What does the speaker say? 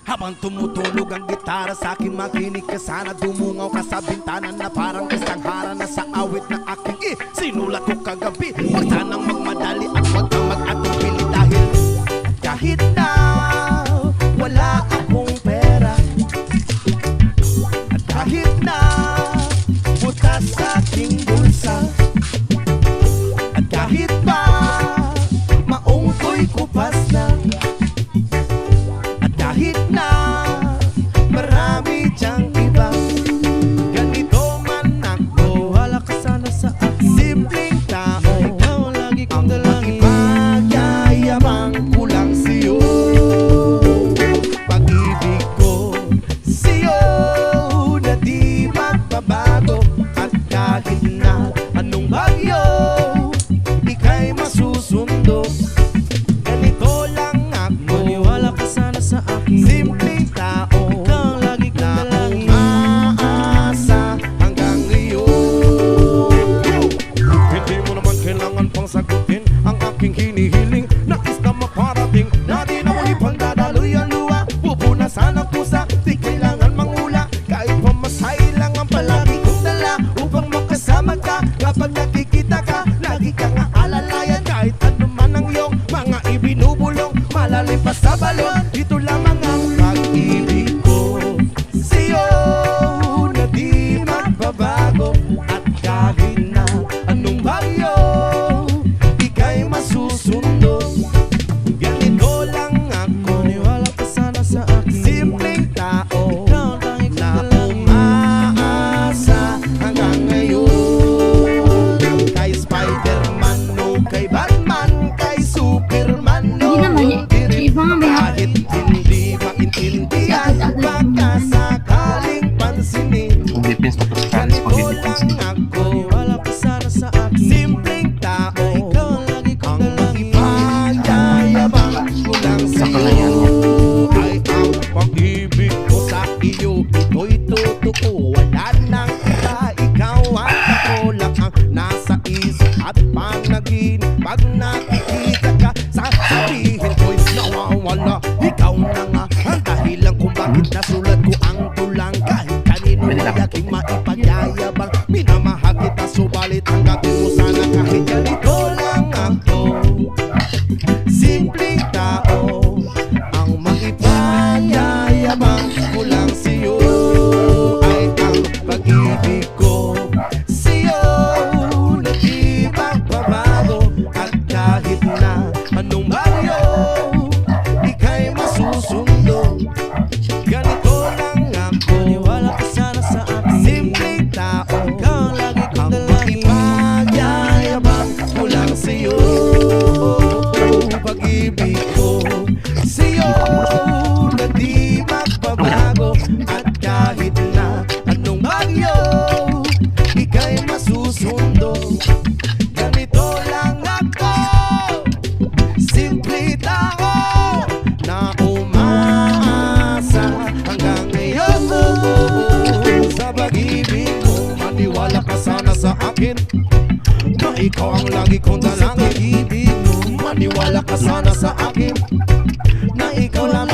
Habang tumutulog ang gitara sa akin, makinig ka sana. Dumungaw ka sa bintana na parang isang harana sa awit na aking sinulat ko kagabi. Huwag sanang magmadali at huwag kang mag-atubili dahil kahit na wala akong pera, at kahit na butas sa aking bulsa, at kahit pa maong ko'y kupas na, at kahit na marami diyang iba, ganito man ako, wala ka sana sa akin. Simpleng tao, ikaw lagi kong dalangin. Pagyayabang ko lang sa'yo, pag-ibig ko sa'yo na di magbabago. At kahit na anong bagyo, ika'y masusundo. Ganito lang ako, maniwala ka sana sa akin. Simpleng tao, ikaw lagi kong dalangin. Umaasa hanggang ngayon. Hindi mo naman kailangan pang sagutin ang aking hinihiling. Nais na maparating na di na muli pang dadaloy ang luha. Pupunasan ang pusa, di kailangan mangula. Kahit pamasay lang ang palagi kong dala upang makasama ka. Kapag nakikita ka, lagi kang aalalayan. Kahit ano man ang iyong mga ibinubulong, malalim pa sa balon, ito lamang ang pag-ibig ko sa'yo na di magbabago. At kahit na anong bagyo, ika'y masusundo. Ganito lang ako, maniwala ka sana sa akin. Simpleng tao, ikaw lang na umaasa hanggang ngayon. Kay Spider-Man o kay Batman, kay Superman o Hindi naman eh. Iba nga may kahit hindi maintindihan, baka sakaling pansinin. Mag-defense tapos Spanish, Ganito mag-defense. lang ako, wala ka sana sa akin. Simpleng tao, ikaw lagi kong dalangin. Pagyayabang ko lang sa'yo ay ang pag-ibig ko sa iyo. Ito'y totoo, wala nang iba. Ikaw at ako lang ang nasa isip at panaginip. Pag nakikita ka, sasabihin ko'y nawawala. Ikaw na nga ang dahilan kung bakit nasulat ko ang tulang. Kahit kanino ay aking maipagyayabang. Minamahal kita, subalit ang gagawin mo sana kahit ganito lang ako. Simpleng tao, ang maipagyayabang ko lang sa'yo ay ang pag-ibig ko sa'yo na di magbabago. At kahit na anong bagyo, ika'y masusundo. Ganito lang ako, maniwala ka sana sa akin. Simpleng tao, ikaw lagi kong dalangin. Pagyayabang ko lang sa'yo, pag-ibig ko sa'yo na di magbabago. At kahit na anong bagyo, ika'y masusundo. Ganito lang ako, simple tao na umaasa hanggang ngayon. Sa pag-ibig mo, maniwala ka sana sa akin, na ikaw ang lagi kong dalangin. Sa pag-ibig mo, maniwala ka sana sa akin, na ikaw lang